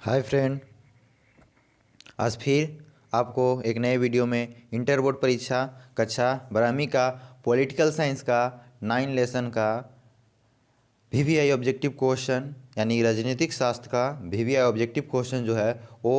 Hi friend, आज फिर आपको एक नए वीडियो में इंटर बोर्ड परीक्षा कक्षा 12वीं का पॉलिटिकल साइंस का 9 लेसन का वीवीआई ऑब्जेक्टिव क्वेश्चन यानी राजनीतिक शास्त्र का वीवीआई ऑब्जेक्टिव क्वेश्चन जो है वो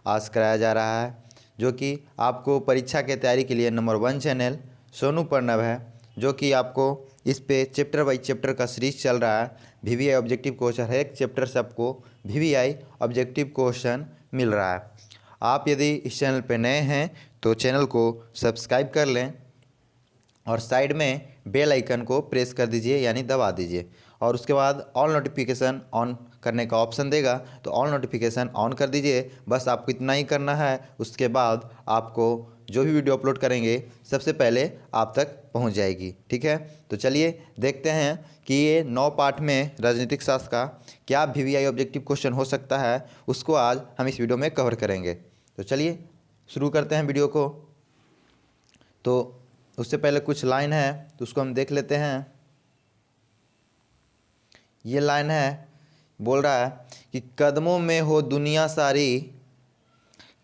आज कराया जा रहा है, जो कि आपको परीक्षा के तैयारी के लिए नंबर 1 चैनल सोनू प्रणव है, जो कि आपको इस पे चैप्टर बाई चैप्टर का सीरीज चल रहा है। वीवीआई ऑब्जेक्टिव क्वेश्चन हर एक चैप्टर से आपको वीवीआई ऑब्जेक्टिव क्वेश्चन मिल रहा है। आप यदि इस चैनल पे नए हैं तो चैनल को सब्सक्राइब कर लें और साइड में बेल आइकन को प्रेस कर दीजिए यानी दबा दीजिए, और उसके बाद ऑल नोटिफिकेशन ऑन करने का ऑप्शन देगा तो ऑल नोटिफिकेशन ऑन कर दीजिए। बस आपको इतना ही करना है। उसके बाद आपको जो भी वीडियो अपलोड करेंगे सबसे पहले आप तक पहुंच जाएगी। ठीक है, तो चलिए देखते हैं कि ये 9 पार्ट में राजनीतिक शास्त्र का क्या वीवीआई ऑब्जेक्टिव क्वेश्चन हो सकता है, उसको आज हम इस वीडियो में कवर करेंगे। तो चलिए शुरू करते हैं वीडियो को। तो उससे पहले कुछ लाइन है तो उसको हम देख लेते हैं। ये लाइन है, बोल रहा है कि कदमों में हो दुनिया सारी,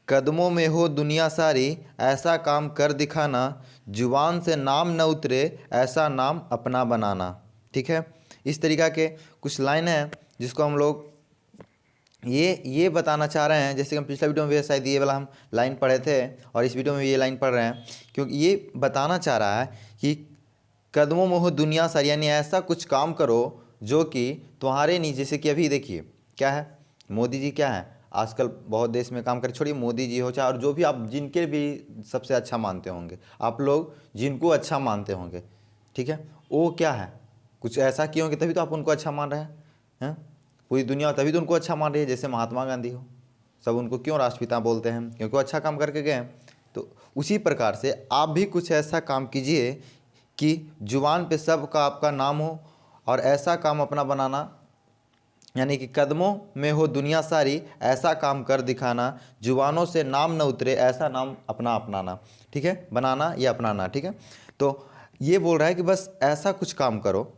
कदमों में हो दुनिया सारी, ऐसा काम कर दिखाना, जुबान से नाम न उतरे ऐसा नाम अपना बनाना। ठीक है, इस तरीक़ा के कुछ लाइन है जिसको हम लोग ये बताना चाह रहे हैं। जैसे कि हम पिछला वीडियो में भी शायद ये वाला हम लाइन पढ़े थे और इस वीडियो में भी ये लाइन पढ़ रहे हैं, क्योंकि ये बताना चाह रहा है कि कदमों में हो दुनिया सारी, यानी ऐसा कुछ काम करो जो कि तुम्हारे नहीं। जैसे कि अभी देखिए क्या है, मोदी जी क्या है आजकल बहुत देश में काम कर, छोड़िए मोदी जी हो चाहे और जो भी आप जिनके भी सबसे अच्छा मानते होंगे, आप लोग जिनको अच्छा मानते होंगे, ठीक है, वो क्या है कुछ ऐसा किए होंगे तभी तो आप उनको अच्छा मान रहे हैं। पूरी दुनिया तभी तो उनको अच्छा मान रही है। जैसे महात्मा गांधी हो, सब उनको क्यों राष्ट्रपिता बोलते हैं, क्योंकि वो अच्छा काम करके गए हैं। तो उसी प्रकार से आप भी कुछ ऐसा काम कीजिए कि जुबान पे सबका आपका नाम हो और ऐसा काम अपना बनाना, यानी कि कदमों में हो दुनिया सारी, ऐसा काम कर दिखाना, जुबानों से नाम न उतरे ऐसा नाम अपना अपनाना। ठीक है, बनाना या अपनाना। ठीक है, तो ये बोल रहा है कि बस ऐसा कुछ काम करो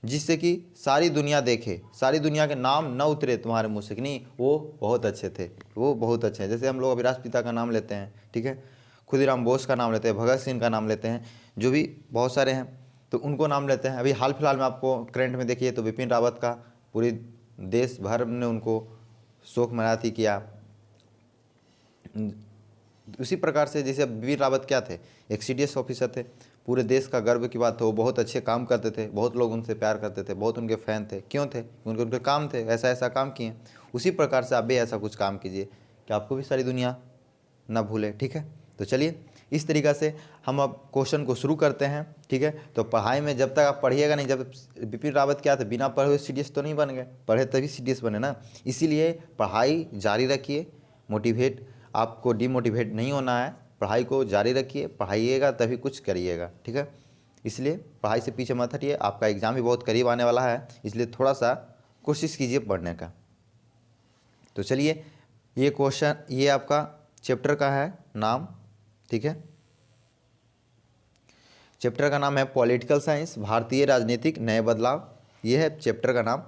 जिससे कि सारी दुनिया देखे, सारी दुनिया के नाम न उतरे तुम्हारे मुँह से कि नहीं वो बहुत अच्छे थे, वो बहुत अच्छे हैं। जैसे हम लोग अभी राष्ट्रपिता का नाम लेते हैं, ठीक है, खुदीराम बोस का नाम लेते हैं, भगत सिंह का नाम लेते हैं, जो भी बहुत सारे हैं तो उनको नाम लेते हैं। अभी हाल फिलहाल में आपको करंट में देखिए तो विपिन रावत का पूरी देश भर ने उनको शोक मनाती किया। उसी प्रकार से जैसे विपिन रावत क्या थे, एक सीडीएस ऑफिसर थे, पूरे देश का गर्व की बात है, वो बहुत अच्छे काम करते थे, बहुत लोग उनसे प्यार करते थे, बहुत उनके फ़ैन थे। क्यों थे? उनके उनके काम थे, ऐसा ऐसा काम किए। उसी प्रकार से आप भी ऐसा कुछ काम कीजिए कि आपको भी सारी दुनिया ना भूले। ठीक है, तो चलिए इस तरीक़ा से हम अब क्वेश्चन को शुरू करते हैं। ठीक है, तो पढ़ाई में जब तक आप पढ़िएगा नहीं, जब विपिन रावत क्या थे, बिना पढ़े हुए सीडीएस तो नहीं बन गए, पढ़े तभी सीडीएस बने ना। इसीलिए पढ़ाई जारी रखिए, मोटिवेट आपको डिमोटिवेट नहीं होना है, पढ़ाई को जारी रखिए, पढ़ाइएगा तभी कुछ करिएगा। ठीक है, इसलिए पढ़ाई से पीछे मत हटिए। आपका एग्ज़ाम भी बहुत करीब आने वाला है, इसलिए थोड़ा सा कोशिश कीजिए पढ़ने का। तो चलिए ये क्वेश्चन, ये आपका चैप्टर का है नाम। ठीक है, चैप्टर का नाम है पॉलिटिकल साइंस, भारतीय राजनीतिक नए बदलाव, ये है चैप्टर का नाम।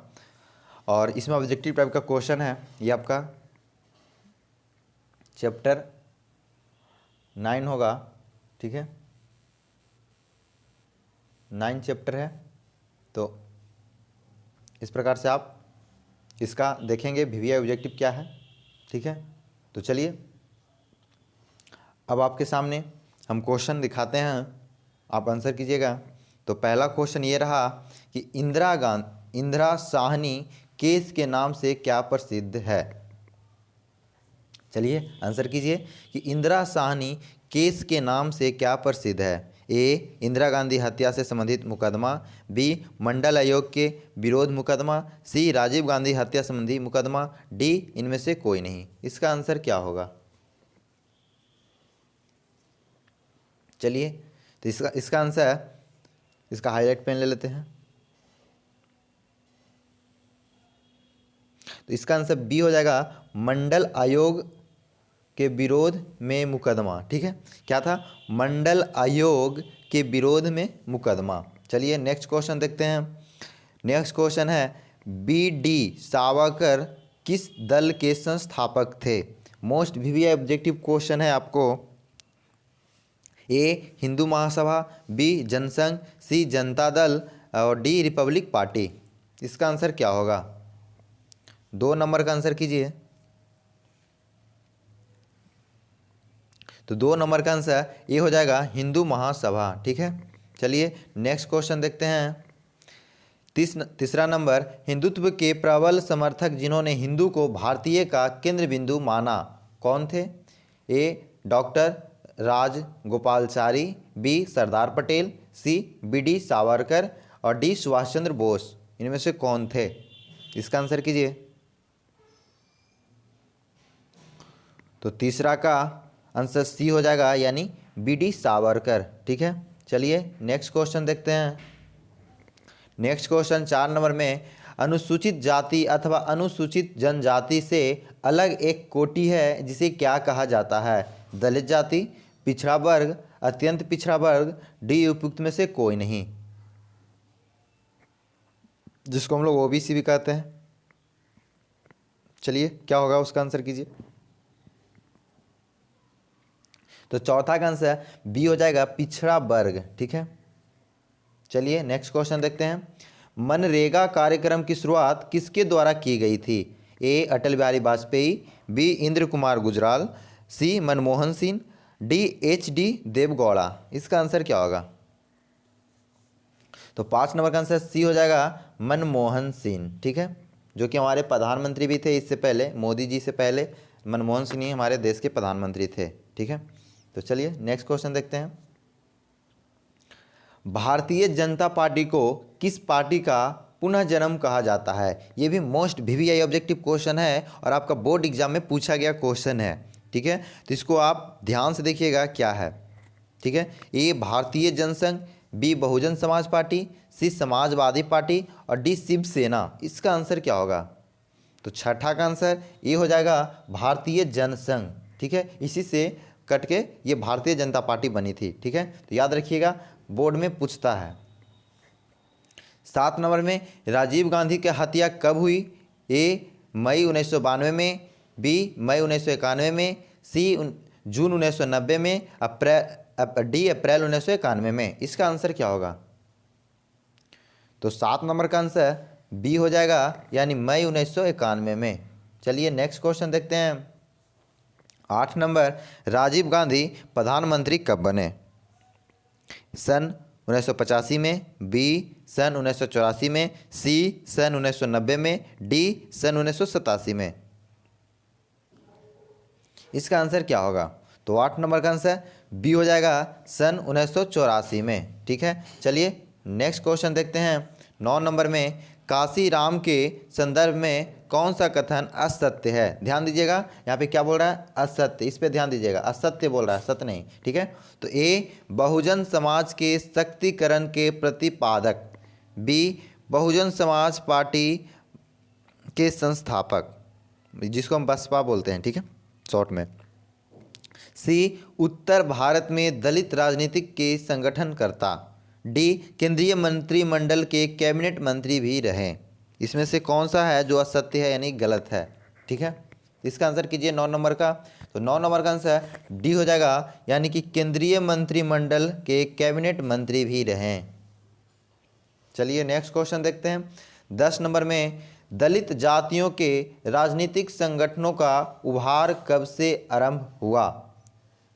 और इसमें ऑब्जेक्टिव टाइप का क्वेश्चन है। ये आपका चैप्टर 9 होगा। ठीक है, 9 चैप्टर है। तो इस प्रकार से आप इसका देखेंगे वीवीआई ऑब्जेक्टिव क्या है। ठीक है, तो चलिए अब आपके सामने हम क्वेश्चन दिखाते हैं, आप आंसर कीजिएगा। तो पहला क्वेश्चन ये रहा कि इंदिरा साहनी केस के नाम से क्या प्रसिद्ध है। चलिए आंसर कीजिए कि इंदिरा साहनी केस के नाम से क्या प्रसिद्ध है। ए, इंदिरा गांधी हत्या से संबंधित मुकदमा, बी, मंडल आयोग के विरोध मुकदमा, सी, राजीव गांधी हत्या संबंधी मुकदमा, डी, इनमें से कोई नहीं। इसका आंसर क्या होगा? चलिए तो इसका आंसर है, इसका हाईलाइट पेन ले लेते हैं। तो इसका आंसर बी हो जाएगा, मंडल आयोग के विरोध में मुकदमा। ठीक है, क्या था? मंडल आयोग के विरोध में मुकदमा। चलिए नेक्स्ट क्वेश्चन देखते हैं। नेक्स्ट क्वेश्चन है बी डी सावरकर किस दल के संस्थापक थे? मोस्ट वीवीआई ऑब्जेक्टिव क्वेश्चन है आपको। ए हिंदू महासभा, बी जनसंघ, सी जनता दल और डी रिपब्लिक पार्टी। इसका आंसर क्या होगा? 2 नंबर का आंसर कीजिए। तो 2 नंबर का आंसर ये हो जाएगा हिंदू महासभा। ठीक है, चलिए नेक्स्ट क्वेश्चन देखते हैं। तीसरा नंबर, हिंदुत्व के प्रबल समर्थक जिन्होंने हिंदू को भारतीय का केंद्र बिंदु माना कौन थे? ए डॉक्टर राजगोपालाचारी, बी सरदार पटेल, सी बी.डी. सावरकर और डी सुभाष चंद्र बोस। इनमें से कौन थे? इसका आंसर कीजिए। तो तीसरा का आंसर सी हो जाएगा, यानी बी.डी. सावरकर। ठीक है, चलिए नेक्स्ट क्वेश्चन देखते हैं। नेक्स्ट क्वेश्चन 4 नंबर में, अनुसूचित जाति अथवा अनुसूचित जनजाति से अलग एक कोटि है जिसे क्या कहा जाता है? दलित जाति, पिछड़ा वर्ग, अत्यंत पिछड़ा वर्ग, डी उपयुक्त में से कोई नहीं, जिसको हम लोग ओबीसी भी कहते हैं। चलिए क्या होगा उसका आंसर कीजिए। तो चौथा का आंसर बी हो जाएगा, पिछड़ा वर्ग। ठीक है, चलिए नेक्स्ट क्वेश्चन देखते हैं। मनरेगा कार्यक्रम की शुरुआत किसके द्वारा की गई थी? ए अटल बिहारी वाजपेयी, बी इंद्र कुमार गुजराल, सी मनमोहन सिंह, डी एच.डी. देवगौड़ा। इसका आंसर क्या होगा? तो 5 नंबर का आंसर सी हो जाएगा, मनमोहन सिंह। ठीक है, जो कि हमारे प्रधानमंत्री भी थे इससे पहले, मोदी जी से पहले मनमोहन सिंह ही हमारे देश के प्रधानमंत्री थे। ठीक है, तो चलिए नेक्स्ट क्वेश्चन देखते हैं। भारतीय जनता पार्टी को किस पार्टी का पुनः जन्म कहा जाता है? ये भी मोस्ट वीवीआई ऑब्जेक्टिव क्वेश्चन है और आपका बोर्ड एग्जाम में पूछा गया क्वेश्चन है। ठीक है, तो इसको आप ध्यान से देखिएगा क्या है। ठीक है, ए भारतीय जनसंघ, बी बहुजन समाज पार्टी, सी समाजवादी पार्टी और डी शिवसेना। इसका आंसर क्या होगा? तो छठा का आंसर ये हो जाएगा, भारतीय जनसंघ। ठीक है, इसी से कट के ये भारतीय जनता पार्टी बनी थी। ठीक है, तो याद रखिएगा, बोर्ड में पूछता है। 7 नंबर में, राजीव गांधी की हत्या कब हुई? ए मई 1992 में, बी मई 1991 में, सी जून 1990 में, डी अप्रैल 1991 में। इसका आंसर क्या होगा? तो 7 नंबर का आंसर बी हो जाएगा, यानी मई 1991 में। चलिए नेक्स्ट क्वेश्चन देखते हैं। 8 नंबर, राजीव गांधी प्रधानमंत्री कब बने? सन 1985 में, बी सन 1984 में, सी सन 1990 में, डी सन 1987 में। इसका आंसर क्या होगा? तो 8 नंबर का आंसर बी हो जाएगा, सन 1984 में। ठीक है, चलिए नेक्स्ट क्वेश्चन देखते हैं। 9 नंबर में, काशी राम के संदर्भ में कौन सा कथन असत्य है? ध्यान दीजिएगा, यहाँ पे क्या बोल रहा है? असत्य। इस पे ध्यान दीजिएगा, असत्य बोल रहा है, सत्य नहीं। ठीक है, तो ए बहुजन समाज के शक्तिकरण के प्रतिपादक, बी बहुजन समाज पार्टी के संस्थापक, जिसको हम बसपा बोलते हैं, ठीक है शॉर्ट में, सी उत्तर भारत में दलित राजनीतिक के संगठनकर्ता, डी केंद्रीय मंत्रिमंडल के कैबिनेट मंत्री भी रहे। इसमें से कौन सा है जो असत्य है, यानी गलत है? ठीक है, इसका आंसर कीजिए 9 नंबर का। तो 9 नंबर का आंसर डी हो जाएगा, यानी कि केंद्रीय मंत्रिमंडल के कैबिनेट मंत्री भी रहे। चलिए नेक्स्ट क्वेश्चन देखते हैं। 10 नंबर में, दलित जातियों के राजनीतिक संगठनों का उभार कब से आरंभ हुआ?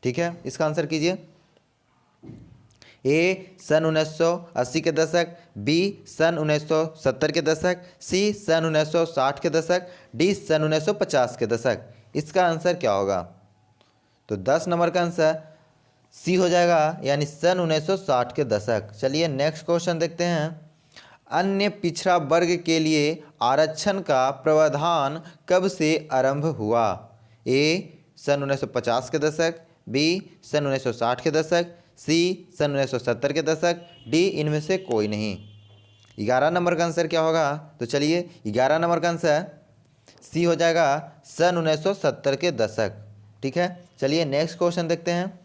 ठीक है, इसका आंसर कीजिए। ए सन 1980 के दशक, बी सन 1970 के दशक, सी सन 1960 के दशक, डी सन 1950 के दशक। इसका आंसर क्या होगा? तो 10 नंबर का आंसर सी हो जाएगा, यानी सन 1960 के दशक। चलिए नेक्स्ट क्वेश्चन देखते हैं। अन्य पिछड़ा वर्ग के लिए आरक्षण का प्रावधान कब से आरंभ हुआ? ए सन 1950 के दशक, बी सन 1960 के दशक, सी सन 1970 के दशक, डी इनमें से कोई नहीं। 11 नंबर का आंसर क्या होगा? तो चलिए 11 नंबर का आंसर सी हो जाएगा, सन 1970 के दशक। ठीक है, चलिए नेक्स्ट क्वेश्चन देखते हैं।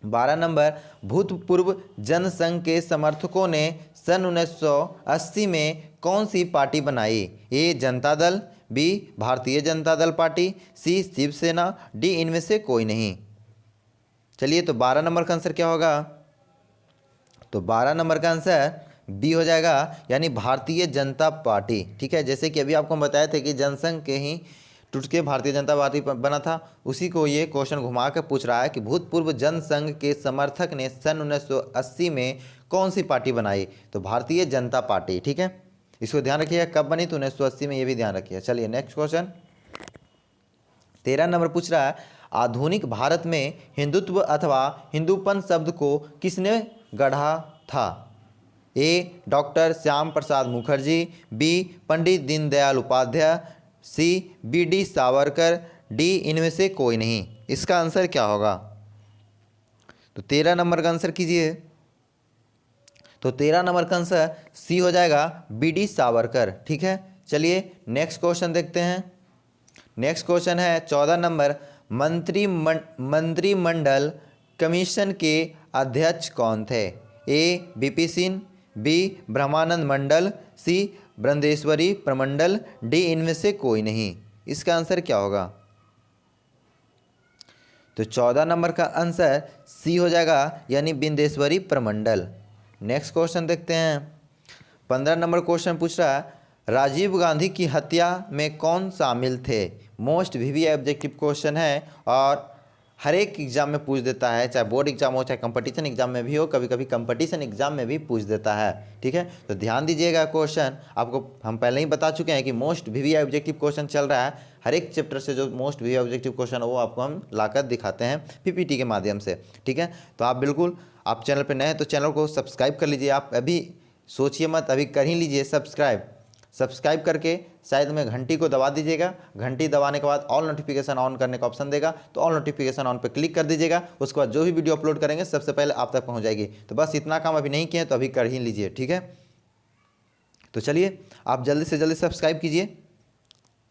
12 नंबर, भूतपूर्व जनसंघ के समर्थकों ने सन 1980 में कौन सी पार्टी बनाई? ए जनता दल, बी भारतीय जनता दल पार्टी, सी शिवसेना, डी इनमें से कोई नहीं। चलिए, तो 12 नंबर का आंसर क्या होगा? तो 12 नंबर का आंसर बी हो जाएगा, यानी भारतीय जनता पार्टी। ठीक है, जैसे कि अभी आपको हम बताए थे कि जनसंघ के ही टूट के भारतीय जनता पार्टी बना था, उसी को ये क्वेश्चन घुमा कर पूछ रहा है कि भूतपूर्व जनसंघ के समर्थक ने सन 1980 में कौन सी पार्टी बनाई? तो भारतीय जनता पार्टी। ठीक है, इसको ध्यान रखिएगा, कब बनी? तो 1980 में, ये भी ध्यान रखिएगा। चलिए नेक्स्ट क्वेश्चन 13 नंबर पूछ रहा है, आधुनिक भारत में हिंदुत्व अथवा हिंदूपन शब्द को किसने गढ़ा था? A doctor Shyama Prasad Mukherjee, B Pandit Deendayal Upadhyay, C B D Savarkar, D इनमें से कोई नहीं। इसका आंसर क्या होगा? तो 13 नंबर का आंसर कीजिए। तो 13 नंबर का आंसर सी हो जाएगा, बी डी सावरकर। ठीक है, चलिए नेक्स्ट क्वेश्चन देखते हैं। नेक्स्ट क्वेश्चन है 14 नंबर, मंत्रिमंडल कमीशन के अध्यक्ष कौन थे? ए बीपी सिंह, बी ब्रह्मानंद मंडल, सी बृंदेश्वरी प्रमंडल, डी इनमें से कोई नहीं। इसका आंसर क्या होगा? तो 14 नंबर का आंसर सी हो जाएगा, यानी बिंदेश्वरी प्रमंडल। नेक्स्ट क्वेश्चन देखते हैं। 15 नंबर क्वेश्चन पूछ रहा है, राजीव गांधी की हत्या में कौन शामिल थे? मोस्ट वीवीआई ऑब्जेक्टिव क्वेश्चन है और हर एक एग्जाम में पूछ देता है, चाहे बोर्ड एग्जाम हो चाहे कंपटीशन एग्जाम में भी हो, कभी कभी कंपटीशन एग्जाम में भी पूछ देता है। ठीक है, तो ध्यान दीजिएगा, क्वेश्चन आपको हम पहले ही बता चुके हैं कि मोस्ट वीवीआई ऑब्जेक्टिव क्वेश्चन चल रहा है। हर एक चैप्टर से जो मोस्ट वीवीआई ऑब्जेक्टिव क्वेश्चन है वो आपको हम लाकर दिखाते हैं पीपीटी के माध्यम से। ठीक है, तो आप बिल्कुल, आप चैनल पर नए हैं तो चैनल को सब्सक्राइब कर लीजिए। आप अभी सोचिए मत, अभी कर ही लीजिए सब्सक्राइब करके शायद में घंटी को दबा दीजिएगा। घंटी दबाने के बाद ऑल नोटिफिकेशन ऑन करने का ऑप्शन देगा, तो ऑल नोटिफिकेशन ऑन पर क्लिक कर दीजिएगा। उसके बाद जो भी वीडियो अपलोड करेंगे सबसे पहले आप तक पहुंच जाएगी। तो बस इतना काम अभी नहीं किए तो अभी कर ही लीजिए। ठीक है, तो चलिए आप जल्दी से जल्दी सब्सक्राइब कीजिए।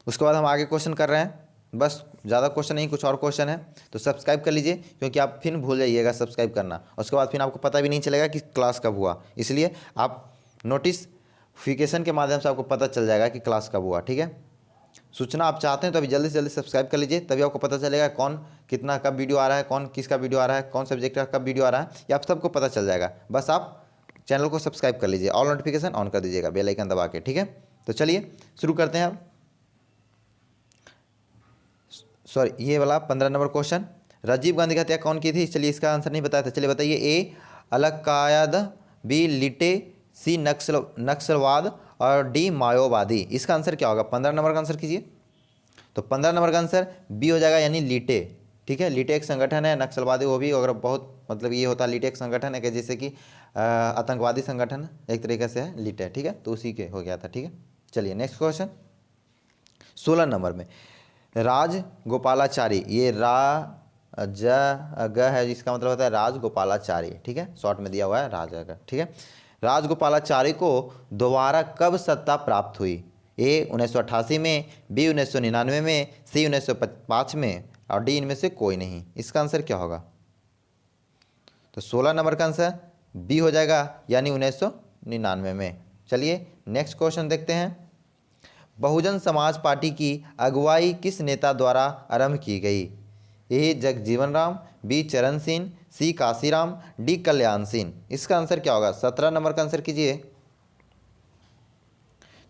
उसके बाद हम आगे क्वेश्चन कर रहे हैं, बस ज़्यादा क्वेश्चन नहीं, कुछ और क्वेश्चन है, तो सब्सक्राइब कर लीजिए, क्योंकि आप फिर भूल जाइएगा सब्सक्राइब करना। उसके बाद फिर आपको पता भी नहीं चलेगा कि क्लास कब हुआ, इसलिए आप नोटिफिकेशन के माध्यम से आपको पता चल जाएगा कि क्लास कब हुआ। ठीक है, सूचना आप चाहते हैं तो अभी जल्दी से जल्दी सब्सक्राइब कर लीजिए, तभी आपको पता चलेगा कौन कितना कब वीडियो आ रहा है, कौन किसका वीडियो आ रहा है, कौन सब्जेक्ट का कब वीडियो आ रहा है, ये आप सबको पता चल जाएगा। बस आप चैनल को सब्सक्राइब कर लीजिए, ऑल नोटिफिकेशन ऑन कर दीजिएगा बेल आइकन दबा के। ठीक है, तो चलिए शुरू करते हैं अब। सॉरी, ये वाला 15 नंबर क्वेश्चन, राजीव गांधी की हत्या कौन की थी? चलिए इसका आंसर नहीं बताया था, चलिए बताइए। ए अलकायदा, बी लिटे, सी नक्सलवाद और डी माओवादी। इसका आंसर क्या होगा? 15 नंबर का आंसर कीजिए। तो 15 नंबर का आंसर बी हो जाएगा, यानी लिटे। ठीक है, लिटे एक संगठन है, नक्सलवादी वो भी, अगर बहुत मतलब ये होता है लिटे एक संगठन है कि जैसे कि आतंकवादी संगठन एक तरीके से है लिटे। ठीक है, तो उसी के हो गया था। ठीक है, चलिए नेक्स्ट क्वेश्चन 16 नंबर में, राजगोपालाचारी, ये ग है, जिसका मतलब होता है राजगोपालाचारी। ठीक है, शॉर्ट में दिया हुआ है राज। ठीक है, राजगोपालाचारी को दोबारा कब सत्ता प्राप्त हुई? ए 1988 में, बी 1999 में, सी 1905 में और डी इनमें से कोई नहीं। इसका आंसर क्या होगा? तो 16 नंबर का आंसर बी हो जाएगा, यानी 1999 में। चलिए नेक्स्ट क्वेश्चन देखते हैं। बहुजन समाज पार्टी की अगुवाई किस नेता द्वारा आरंभ की गई? ए जगजीवन राम, बी चरण सिंह, सी काशीराम, डी कल्याण सिंह। इसका आंसर क्या होगा? 17 नंबर का आंसर कीजिए।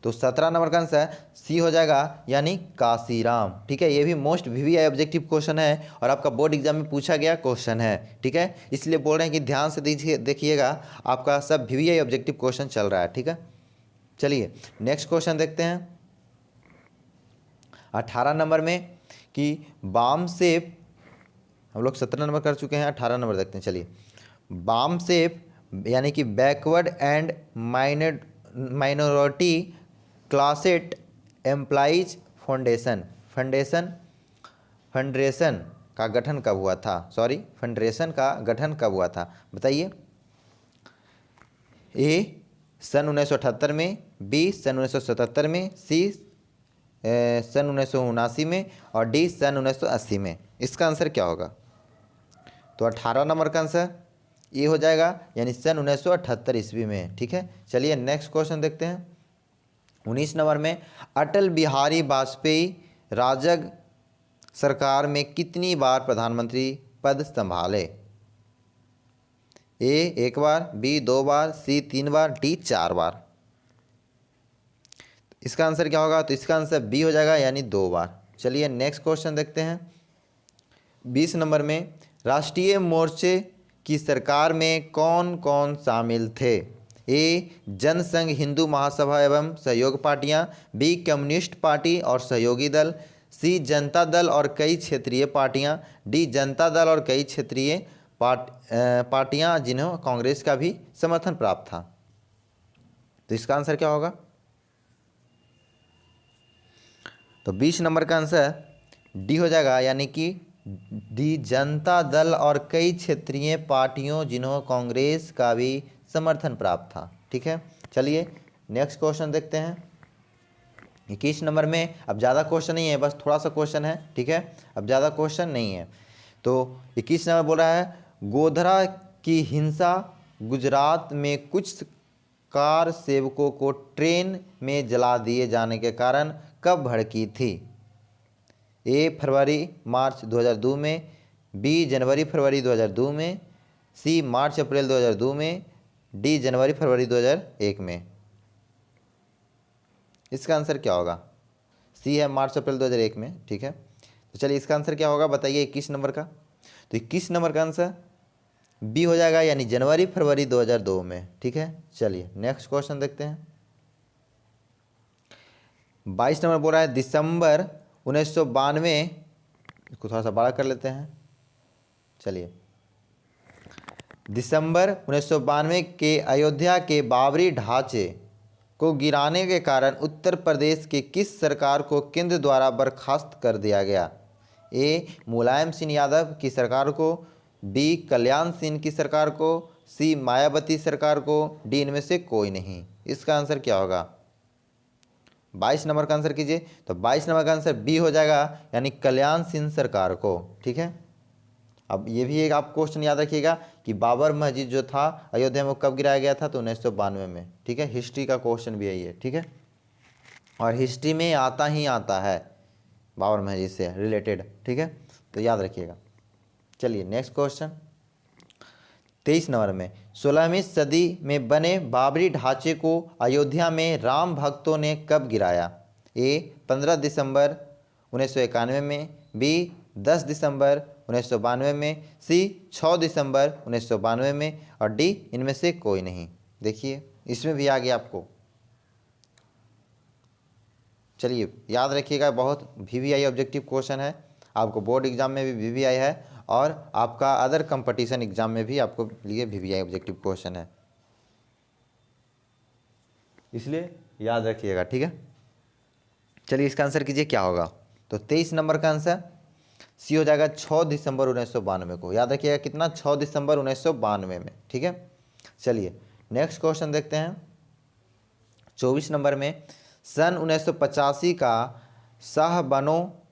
तो 17 नंबर का आंसर सी हो जाएगा, यानी काशीराम। ठीक है, ये भी मोस्ट वीवीआई ऑब्जेक्टिव क्वेश्चन है और आपका बोर्ड एग्जाम में पूछा गया क्वेश्चन है। ठीक है, इसलिए बोल रहे हैं कि ध्यान से देखिएगा, आपका सब वीवीआई ऑब्जेक्टिव क्वेश्चन चल रहा है। ठीक है, चलिए नेक्स्ट क्वेश्चन देखते हैं 18 नंबर में, कि बाम सेप, हम लोग 17 नंबर कर चुके हैं, 18 नंबर देखते हैं। चलिए, बाम सेप यानी कि बैकवर्ड एंड माइनॉरिटी क्लासेट एम्प्लॉइज फंडेशन का गठन कब हुआ था? सॉरी, फंडेशन का गठन कब हुआ था, बताइए। ए सन 1978 में, बी सन 1977 में, सी सन 1979 में और डी सन 1980 में। इसका आंसर क्या होगा? तो 18 नंबर का आंसर ये हो जाएगा, यानी सन 1978 ईस्वी में। ठीक है, चलिए नेक्स्ट क्वेश्चन देखते हैं 19 नंबर में अटल बिहारी वाजपेयी राजग सरकार में कितनी बार प्रधानमंत्री पद संभाले? ए 1 बार, बी 2 बार, सी 3 बार, डी 4 बार। इसका आंसर क्या होगा? तो इसका आंसर बी हो जाएगा, यानी 2 बार। चलिए नेक्स्ट क्वेश्चन देखते हैं। 20 नंबर में राष्ट्रीय मोर्चे की सरकार में कौन कौन शामिल थे? ए जनसंघ हिंदू महासभा एवं सहयोग पार्टियां, बी कम्युनिस्ट पार्टी और सहयोगी दल, सी जनता दल और कई क्षेत्रीय पार्टियां, डी जनता दल और कई क्षेत्रीय पार्टियां जिन्हें कांग्रेस का भी समर्थन प्राप्त था। तो इसका आंसर क्या होगा? तो 20 नंबर का आंसर डी हो जाएगा, यानी कि डी जनता दल और कई क्षेत्रीय पार्टियों जिन्हों कांग्रेस का भी समर्थन प्राप्त था। ठीक है, चलिए नेक्स्ट क्वेश्चन देखते हैं। 21 नंबर में अब ज़्यादा क्वेश्चन नहीं है, बस थोड़ा सा क्वेश्चन है। ठीक है, अब ज़्यादा क्वेश्चन नहीं है। तो 21 नंबर बोल रहा है गोधरा की हिंसा गुजरात में कुछ कार सेवकों को ट्रेन में जला दिए जाने के कारण कब भड़की थी? ए फरवरी मार्च 2002 में, बी जनवरी फरवरी 2002 में, सी मार्च अप्रैल 2002 में, डी जनवरी फरवरी 2001 में। इसका आंसर क्या होगा? सी है मार्च अप्रैल 2001 में। ठीक है, तो चलिए इसका आंसर क्या होगा बताइए 21 नंबर का। तो 21 नंबर का आंसर बी हो जाएगा, यानी जनवरी फरवरी 2002 में। ठीक है, चलिए नेक्स्ट क्वेश्चन देखते हैं। 22 नंबर बोल रहा है दिसंबर 1992, इसको थोड़ा सा बड़ा कर लेते हैं। चलिए, दिसंबर 1992 के अयोध्या के बाबरी ढांचे को गिराने के कारण उत्तर प्रदेश के किस सरकार को केंद्र द्वारा बर्खास्त कर दिया गया? ए मुलायम सिंह यादव की सरकार को, बी कल्याण सिंह की सरकार को, सी मायावती सरकार को, डी इनमें से कोई नहीं। इसका आंसर क्या होगा? 22 नंबर का आंसर कीजिए। तो 22 नंबर का आंसर बी हो जाएगा, यानी कल्याण सिंह सरकार को। ठीक है, अब ये भी एक आप क्वेश्चन याद रखिएगा कि बाबर मस्जिद जो था अयोध्या में कब गिराया गया था? तो 1992 में। ठीक है, हिस्ट्री का क्वेश्चन भी है ये। ठीक है, और हिस्ट्री में आता ही आता है बाबर मस्जिद से रिलेटेड। ठीक है, तो याद रखिएगा। चलिए नेक्स्ट क्वेश्चन 23 नंबर में 16वीं सदी में बने बाबरी ढांचे को अयोध्या में राम भक्तों ने कब गिराया? ए 15 दिसंबर 1991 में, बी 10 दिसंबर 1992 में, सी 6 दिसंबर 1992 में, और डी इनमें से कोई नहीं। देखिए इसमें भी आ गया आपको। चलिए याद रखिएगा, बहुत VVI ऑब्जेक्टिव क्वेश्चन है। आपको बोर्ड एग्जाम में भी VVI है और आपका अदर कंपटीशन एग्जाम में भी आपको लिए VVI ऑब्जेक्टिव क्वेश्चन है, इसलिए याद रखिएगा। ठीक है, चलिए इसका आंसर कीजिए क्या होगा? तो 23 नंबर का आंसर सी हो जाएगा, 6 दिसंबर 1992 को। याद रखिएगा कितना? 6 दिसंबर 1992 में। ठीक है, चलिए नेक्स्ट क्वेश्चन देखते हैं। 24 नंबर में सन 1985 का शाहबनो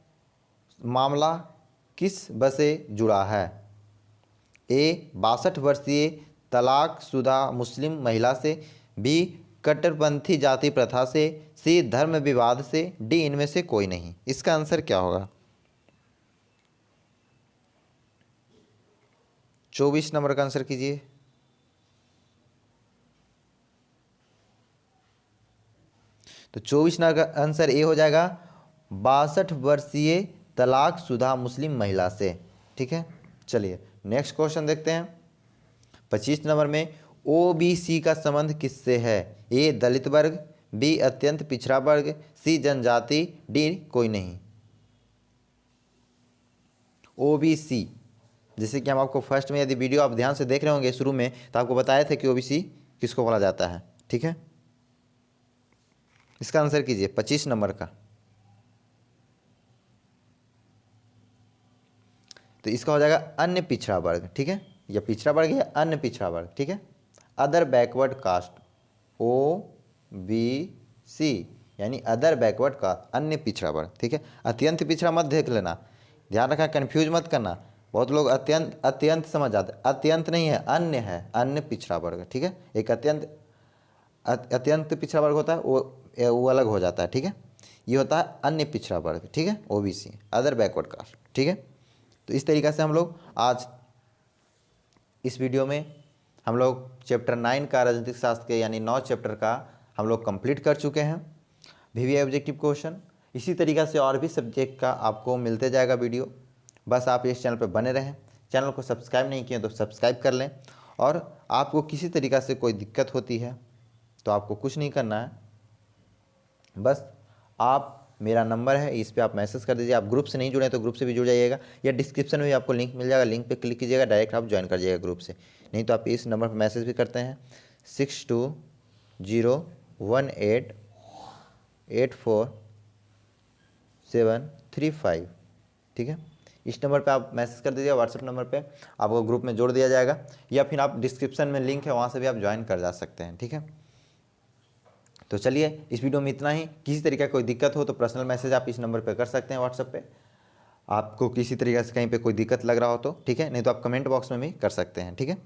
मामला किस बसे जुड़ा है? ए 62 वर्षीय तलाकशुदा मुस्लिम महिला से, बी कट्टरपंथी जाति प्रथा से, सी धर्म विवाद से, डी इनमें से कोई नहीं। इसका आंसर क्या होगा? 24 नंबर का आंसर कीजिए। तो 24 नंबर का आंसर ए हो जाएगा, 62 वर्षीय तलाकशुदा मुस्लिम महिला से। ठीक है, चलिए नेक्स्ट क्वेश्चन देखते हैं। 25 नंबर में OBC का संबंध किससे है? ए दलित वर्ग, बी अत्यंत पिछड़ा वर्ग, सी जनजाति, डी कोई नहीं। OBC, जैसे कि हम आपको फर्स्ट में यदि वीडियो आप ध्यान से देख रहे होंगे शुरू में, तो आपको बताए थे कि OBC किसको बोला जाता है। ठीक है, इसका आंसर कीजिए 25 नंबर का। तो इसका हो जाएगा अन्य पिछड़ा वर्ग। ठीक है, या पिछड़ा वर्ग या अन्य पिछड़ा वर्ग। ठीक है, अदर बैकवर्ड कास्ट, OBC यानी अदर बैकवर्ड कास्ट, अन्य पिछड़ा वर्ग। ठीक है, अत्यंत पिछड़ा मत देख लेना, ध्यान रखना, कंफ्यूज मत करना। बहुत लोग अत्यंत अत्यंत समझ जाते हैं, अत्यंत नहीं है, अन्य है, अन्य पिछड़ा वर्ग। ठीक है, एक अत्यंत पिछड़ा वर्ग होता है, वो वो अलग हो जाता है, ठीक है। ये होता है अन्य पिछड़ा वर्ग, ठीक है, ओबीसी, अदर बैकवर्ड कास्ट, ठीक है। तो इस तरीक़े से हम लोग आज इस वीडियो में हम लोग चैप्टर 9 का राजनीतिक शास्त्र के यानी 9 चैप्टर का हम लोग कंप्लीट कर चुके हैं। वीवीआई ऑब्जेक्टिव क्वेश्चन इसी तरीक़ा से और भी सब्जेक्ट का आपको मिलते जाएगा वीडियो। बस आप इस चैनल पर बने रहें। चैनल को सब्सक्राइब नहीं किए तो सब्सक्राइब कर लें। और आपको किसी तरीक़ा से कोई दिक्कत होती है तो आपको कुछ नहीं करना है, बस आप मेरा नंबर है, इस पे आप मैसेज कर दीजिए। आप ग्रुप से नहीं जुड़े तो ग्रुप से भी जुड़ जाइएगा, या डिस्क्रिप्शन में भी आपको लिंक मिल जाएगा, लिंक पे क्लिक कीजिएगा, डायरेक्ट आप ज्वाइन कर जाइएगा ग्रुप से। नहीं तो आप इस नंबर पर मैसेज भी करते हैं 6201884735, ठीक है। इस नंबर पे आप मैसेज कर दीजिए, व्हाट्सएप नंबर पे आपको ग्रुप में जोड़ दिया जाएगा, या फिर आप डिस्क्रिप्शन में लिंक है वहाँ से भी आप ज्वाइन कर जा सकते हैं, ठीक है। तो चलिए इस वीडियो में इतना ही। किसी तरीके का कोई दिक्कत हो तो पर्सनल मैसेज आप इस नंबर पे कर सकते हैं व्हाट्सएप पे, आपको किसी तरीके से कहीं पे कोई दिक्कत लग रहा हो तो, ठीक है। नहीं तो आप कमेंट बॉक्स में भी कर सकते हैं, ठीक है।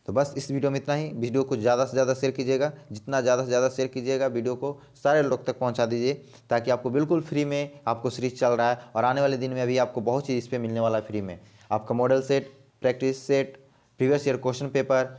तो बस इस वीडियो में इतना ही। वीडियो को ज़्यादा से ज़्यादा शेयर कीजिएगा, जितना ज़्यादा से ज़्यादा शेयर कीजिएगा वीडियो को सारे लोग तक पहुंचा दीजिए, ताकि आपको बिल्कुल फ्री में, आपको सीरीज चल रहा है और आने वाले दिन में अभी आपको बहुत चीज़ इस पर मिलने वाला है फ्री में। आपका model set, practice set, previous year question paper,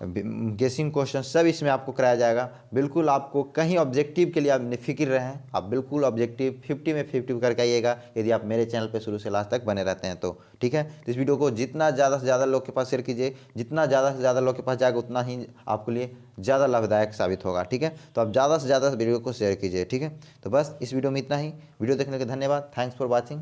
गेसिंग क्वेश्चन सब इसमें आपको कराया जाएगा। बिल्कुल आपको कहीं ऑब्जेक्टिव के लिए आप निफिक्र रहें, आप बिल्कुल ऑब्जेक्टिव 50 में 50 करके आइएगा, यदि आप मेरे चैनल पे शुरू से लास्ट तक बने रहते हैं तो, ठीक है। तो इस वीडियो को जितना ज़्यादा से ज़्यादा लोग के पास शेयर कीजिए, जितना ज़्यादा से ज़्यादा लोग के पास जाएगा उतना ही आपके लिए ज़्यादा लाभदायक साबित होगा, ठीक है। तो आप ज़्यादा से ज़्यादा वीडियो को शेयर कीजिए, ठीक है। तो बस इस वीडियो में इतना ही। वीडियो देखने के धन्यवाद। Thanks for watching.